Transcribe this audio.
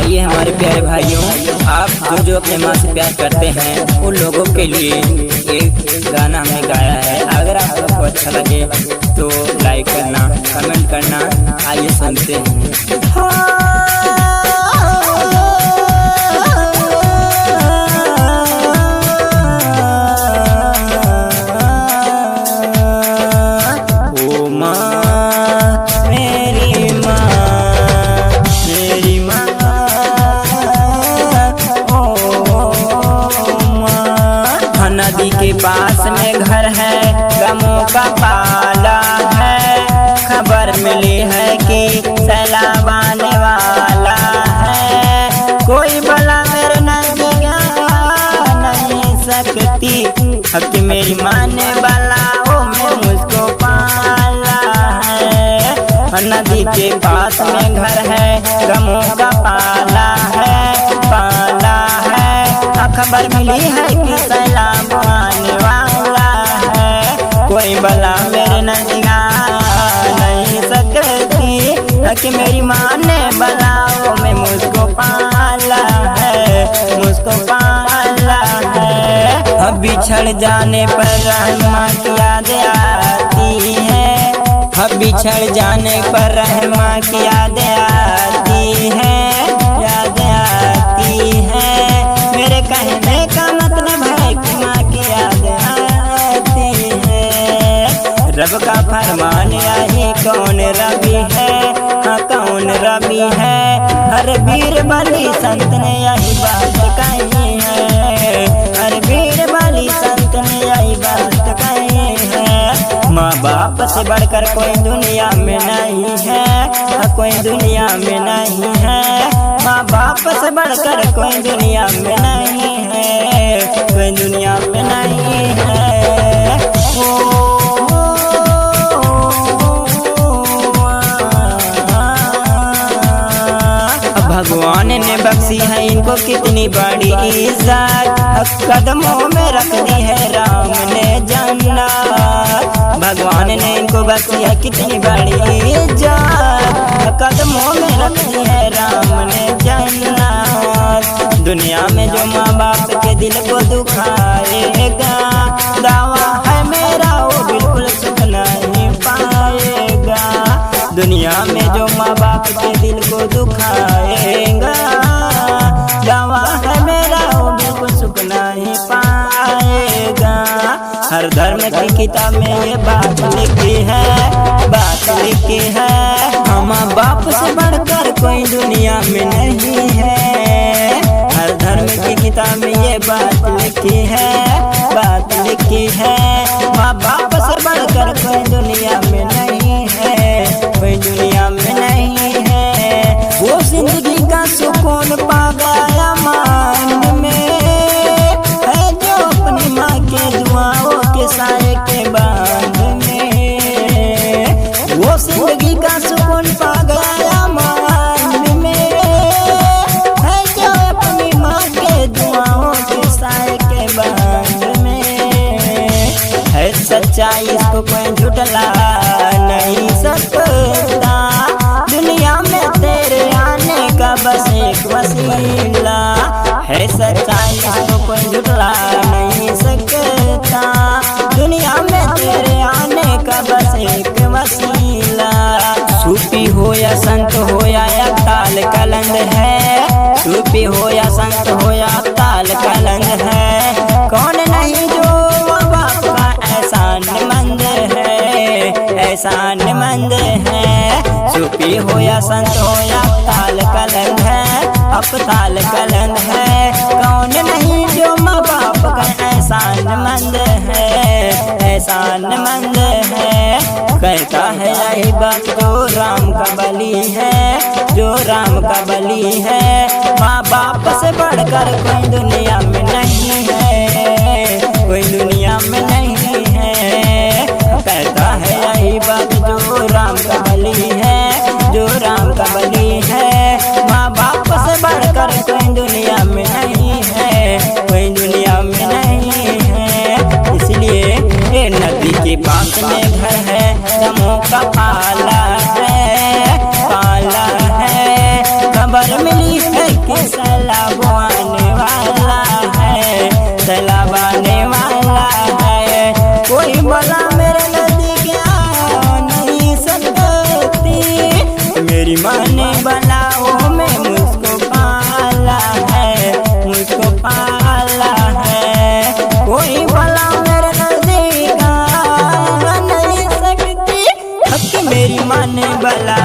आइए हमारे प्यारे भाइयों, आप जो अपने माँ से प्यार करते हैं उन लोगों के लिए एक गाना हमने गाया है। अगर आप लोग को अच्छा लगे तो लाइक करना, कमेंट करना। आइए सुनते हैं। नदी के पास में घर है, गमों का पाला है। खबर मिली है कि सैलाब आने वाला है। कोई भला मेरे नजदीक आ नहीं सकती, हक मेरी माने वाला वो मैं मुझको पाला है। नदी के पास में घर है, गमों का पाला है, पाला है। खबर मिली है कि सैलाब आने वाला है। कोई भला मेरे नजदीक आ नहीं सकती, कि मेरी माँ ने भला में मुझको पाला है, मुझको पाला है। अब बिछड़ जाने पर रहमा की याद आती है, अब बिछड़ जाने पर रहमा की याद आती है, याद आती है। मेरे कहने का मतलब है कि माँ की याद आती है। रब का फरमान यही कौन रबी है, हाँ कौन रबी है। हर वीर बली संत ने यही बात कही है, हर वीर बली संत ने यही बात कही है। माँ बाप से बढ़कर कोई दुनिया में नहीं है, कोई दुनिया में नहीं है। माँ बाप से बढ़कर कोई दुनिया में नहीं है, कोई दुनिया में नहीं है। भगवान ने बख्शी है इनको कितनी बड़ी इज्जत, कदमों में रख दी है राम ने जन्नत। भगवान ने इनको बख्शी है कितनी बड़ी इज्जत, कदमों में रख दी है राम ने जन्नत। दुनिया में जो माँ बाप के दिल को दुखाएगा, दावा है मेरा वो बिल्कुल सुख नहीं पाएगा। दुनिया में जो माँ बाप के दिल को दुखाएगा, दावा है मेरा वो बिल्कुल सुख नहीं पाएगा। हर धर्म की किताब में ये बात लिखी है, बात लिखी है। माँ बाप से बढ़कर कोई दुनिया में नहीं है। हर धर्म की किताब में ये बात लिखी है, बात लिखी है। माँ बाप से बढ़कर कोई दुनिया में नहीं है, कोई दुनिया में नहीं है। वो जिंदगी का सुकून पा गया मान में है, जो अपनी माँ के दुआओं के साए के बांध में। वो जिंदगी का सुकून पा गया मान में है, जो अपनी माँ के दुआओं के साए के बांध में है। सच्चाई इसको कोई झुठला नहीं सकता, दुनिया में तेरे आने का बस एक वसीला है। सच्चाई इसको कोई झुठला नहीं सकता, दुनिया में तेरे आने का बस एक वसीला। सूफी हो या संत हो या अवताल कलंद है, सूफी हो या संत हो या अवताल कलंद है। कौन नहीं जो माँ बाप का एहसानमंद है, एहसानमंद है। सूफी हो या संत हो या अवताल कलंद है, अवताल कलंद है। कौन नहीं जो माँ बाप का एहसानमंद है, एहसानमंद है। कहता है यही बात जो राम का बली है, जो राम का बली है। माँ बाप से बढ़कर कोई दुनिया में नहीं है, कोई दुनिया में नहीं है। कहता है यही बात जो राम का बली है, जो राम का बली है। माँ बाप से बढ़कर कोई दुनिया में नहीं है, कोई दुनिया में नहीं है। इसलिए ये नदी के पास में घर है, गमों का पाला है, पाला है। खबर मिली है कि सैलाब आने वाला है, सैलाब आने वाला है। कोई बोला मेरे नजदीक आ नहीं सकती, मेरी माँ ने बनाओ में मुझको पाला है, मुझको पाला है। कोई बोला मेरे नजदीक आ नहीं सकती, अब मेरी माँ ने बला